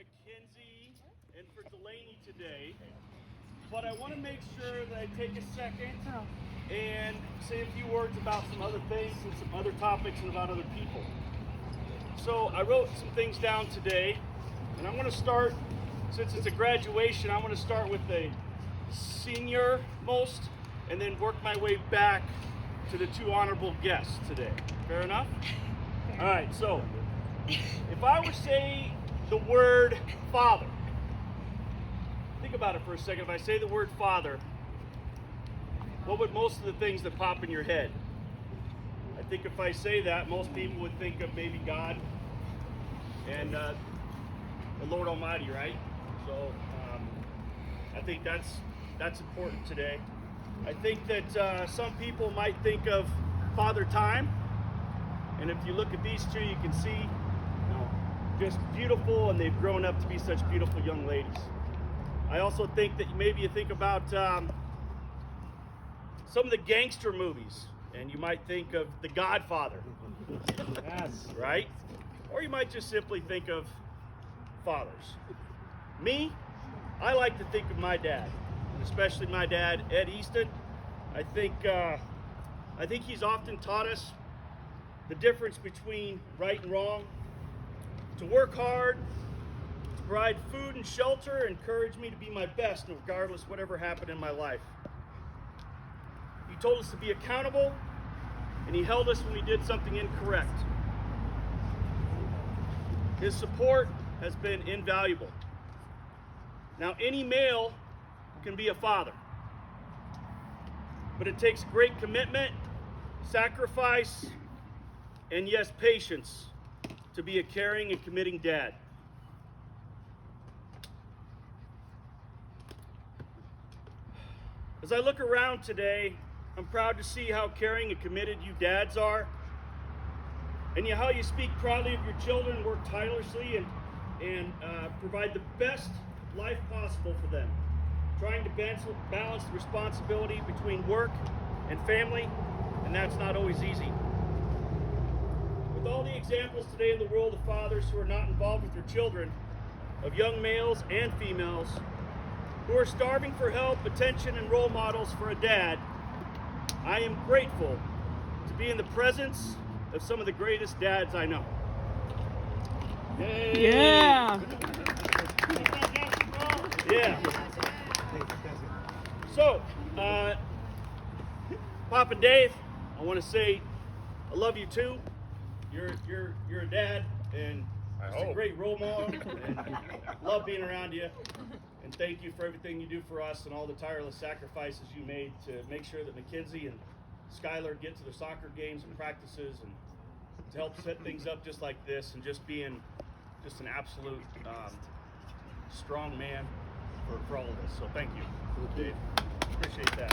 Mackenzie and for Delaney today, but I want to make sure that I take a second and say a few words about some other things and some other topics and about other people. So I wrote some things down today, and I'm going to start, since it's a graduation, I'm going to start with the senior most and then work my way back to the two honorable guests today. Fair enough? All right, so if I were to say the word father, think about it for a second. If I say the word father, what would most of the things that pop in your head? I think if I say that, most people would think of maybe God and the Lord Almighty, right? So I think that's important today. I think that some people might think of Father Time, and if you look at these two, you can see, you know, just beautiful, and they've grown up to be such beautiful young ladies. I also think that maybe you think about some of the gangster movies, and you might think of The Godfather, yes, right? Or you might just simply think of fathers. Me, I like to think of my dad, and especially my dad, Ed Easton. I think he's often taught us the difference between right and wrong, to work hard, to provide food and shelter, encourage me to be my best regardless whatever happened in my life. He told us to be accountable, and he held us when we did something incorrect. His support has been invaluable. Now, any male can be a father, but it takes great commitment, sacrifice, and yes, patience to be a caring and committing dad. As I look around today, I'm proud to see how caring and committed you dads are, and how you speak proudly of your children, work tirelessly, and provide the best life possible for them, trying to balance the responsibility between work and family, and that's not always easy. With all the examples today in the world of fathers who are not involved with their children, of young males and females who are starving for help, attention, and role models for a dad, I am grateful to be in the presence of some of the greatest dads I know. Yay. Yeah. Yeah. So, Papa Dave, I want to say I love you too. You're a dad, and just a great role model, and love being around you. And thank you for everything you do for us and all the tireless sacrifices you made to make sure that Mackenzie and Skylar get to their soccer games and practices, and to help set things up just like this, and just being just an absolute strong man for all of us. So thank you, Dave. Appreciate that.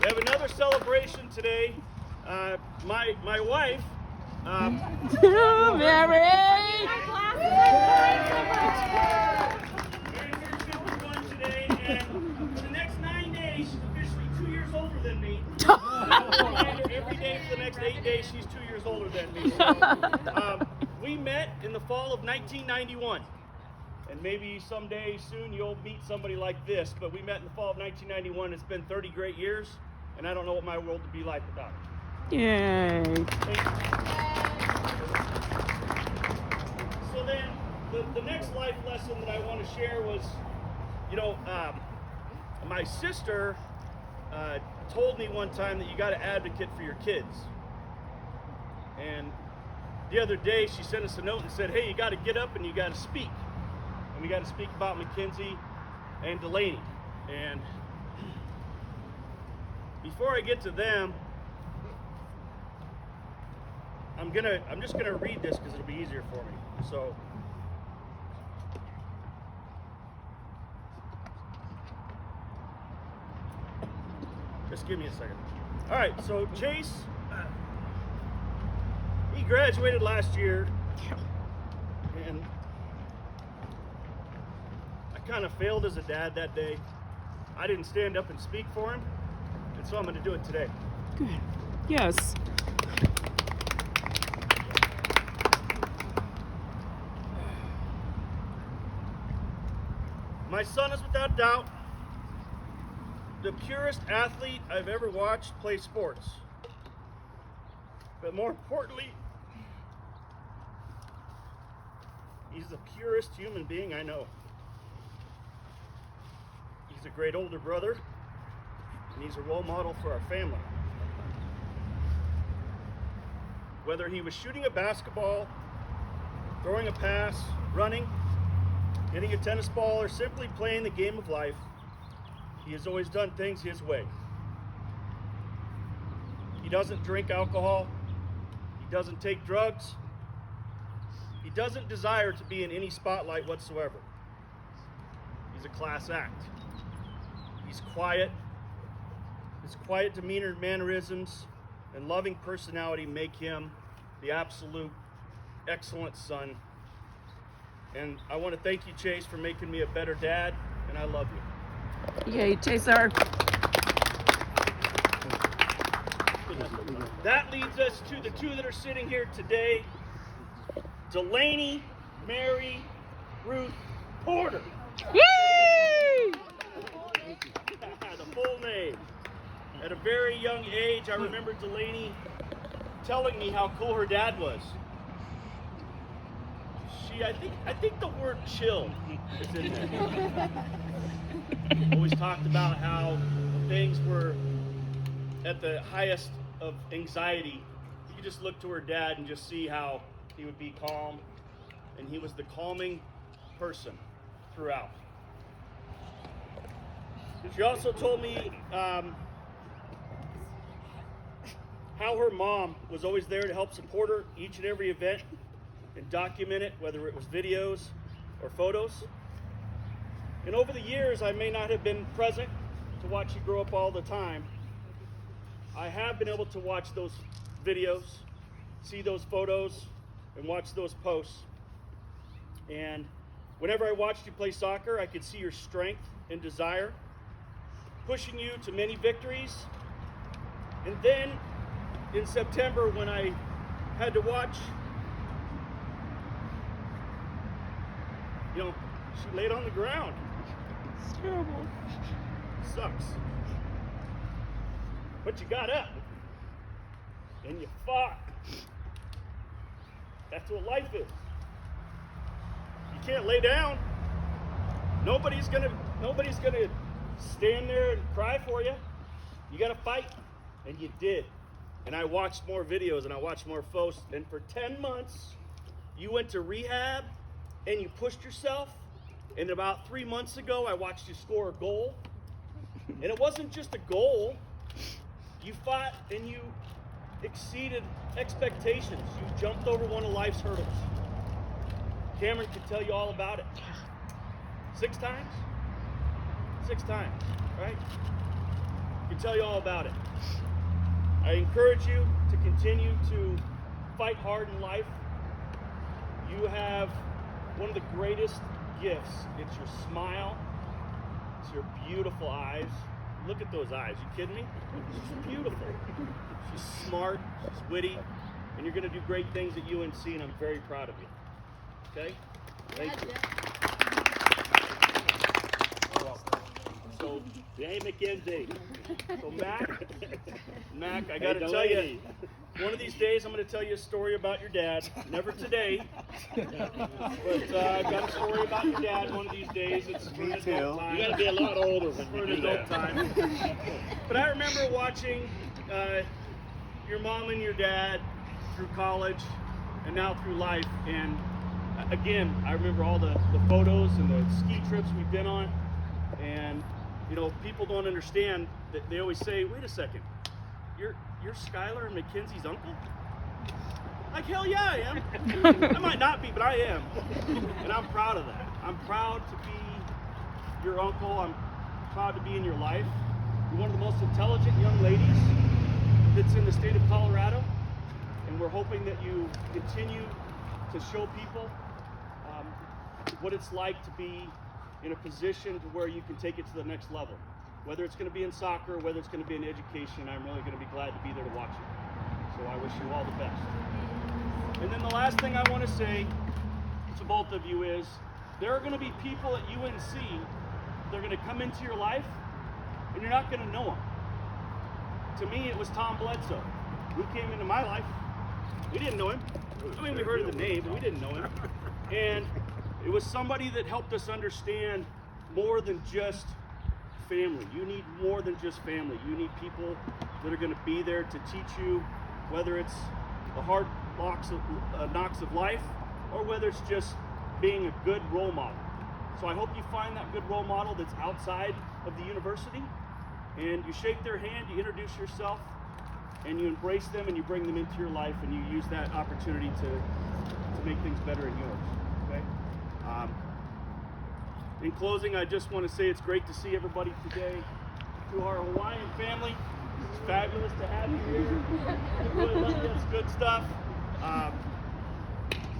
We have another celebration today. My wife. Mary! Today, and for the next 9 days, she's officially 2 years older than me. Every day for the next 8 days, she's 2 years older than me. So, we met in the fall of 1991. And maybe someday soon you'll meet somebody like this, but we met in the fall of 1991. It's been 30 great years, and I don't know what my world would be like without it. Yay. So then, the next life lesson that I want to share was, my sister told me one time that you got to advocate for your kids. And the other day, she sent us a note and said, hey, you got to get up and you got to speak. And we got to speak about Mackenzie and Delaney. And before I get to them, I'm just gonna read this because it'll be easier for me. So, just give me a second. All right. So Chase, he graduated last year, and I kind of failed as a dad that day. I didn't stand up and speak for him, and so I'm going to do it today. Good. Yes. My son is without doubt the purest athlete I've ever watched play sports. But more importantly, he's the purest human being I know. He's a great older brother, and he's a role model for our family. Whether he was shooting a basketball, throwing a pass, running, hitting a tennis ball, or simply playing the game of life, he has always done things his way. He doesn't drink alcohol. He doesn't take drugs. He doesn't desire to be in any spotlight whatsoever. He's a class act. He's quiet. His quiet demeanor, mannerisms, and loving personality make him the absolute excellent son. And I want to thank you, Chase, for making me a better dad, and I love you. Yay, Chaser. That leads us to the two that are sitting here today, Delaney, Mary, Ruth Porter. Yay! The full name. At a very young age, I remember Delaney telling me how cool her dad was. I think the word chill is in there. Always talked about how things were at the highest of anxiety. You could just look to her dad and just see how he would be calm, and he was the calming person throughout. She also told me how her mom was always there to help support her each and every event and document it, whether it was videos or photos. And over the years, I may not have been present to watch you grow up all the time. I have been able to watch those videos, see those photos, and watch those posts. And whenever I watched you play soccer, I could see your strength and desire, pushing you to many victories. And then in September, when I had to watch, she laid on the ground. It's terrible. Sucks. But you got up and you fought. That's what life is. You can't lay down. Nobody's gonna stand there and cry for you. You gotta fight, and you did. And I watched more videos and I watched more posts, and for 10 months you went to rehab and you pushed yourself. And about 3 months ago, I watched you score a goal. And it wasn't just a goal. You fought and you exceeded expectations. You jumped over one of life's hurdles. Cameron could tell you all about it. 6 times? 6 times, right? He can tell you all about it. I encourage you to continue to fight hard in life. You have one of the greatest gifts. It's your smile. It's your beautiful eyes. Look at those eyes. You kidding me? She's beautiful. She's smart. She's witty. And you're going to do great things at UNC, and I'm very proud of you. Okay? Thank you. So, hey, Mackenzie. So, Mac, I got to tell you, one of these days I'm going to tell you a story about your dad. Never today. But I've got a story about your dad one of these days. It's for an adult time. You got to be a lot older when For you an do adult that. time. But I remember watching your mom and your dad through college and now through life. And again, I remember all the photos and the ski trips we've been on. And people don't understand that they always say, wait a second, you're Skylar and Mackenzie's uncle? Like, hell yeah, I am. I might not be, but I am. And I'm proud of that. I'm proud to be your uncle. I'm proud to be in your life. You're one of the most intelligent young ladies that's in the state of Colorado. And we're hoping that you continue to show people what it's like to be in a position to where you can take it to the next level. Whether it's going to be in soccer, whether it's going to be in education, I'm really going to be glad to be there to watch you. So I wish you all the best. And then the last thing I want to say to both of you is, there are going to be people at UNC they're going to come into your life and you're not going to know them. To me, it was Tom Bledsoe, who came into my life. We didn't know him. I mean, we heard of the name, but we didn't know him. And it was somebody that helped us understand more than just family. You need more than just family. You need people that are going to be there to teach you, whether it's the hard knocks of life or whether it's just being a good role model. So I hope you find that good role model that's outside of the university, and you shake their hand, you introduce yourself, and you embrace them and you bring them into your life, and you use that opportunity to make things better in yours. Okay? In closing, I just want to say it's great to see everybody today. To our Hawaiian family, it's fabulous to have you here. I really love you. It's good stuff.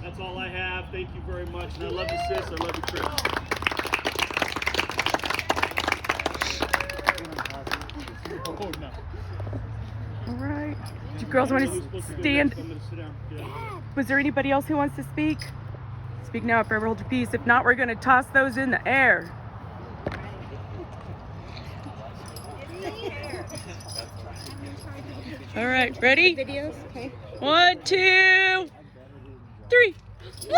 That's all I have. Thank you very much. And I love you, sis. I love you, Chris. Oh, no. All right. Do you girls want to stand? I'm going to sit down. Was there anybody else who wants to speak? Speak now, forever hold your peace. If not, we're going to toss those in the air. All right, ready? Videos? Okay. 1, 2, 3. Woo!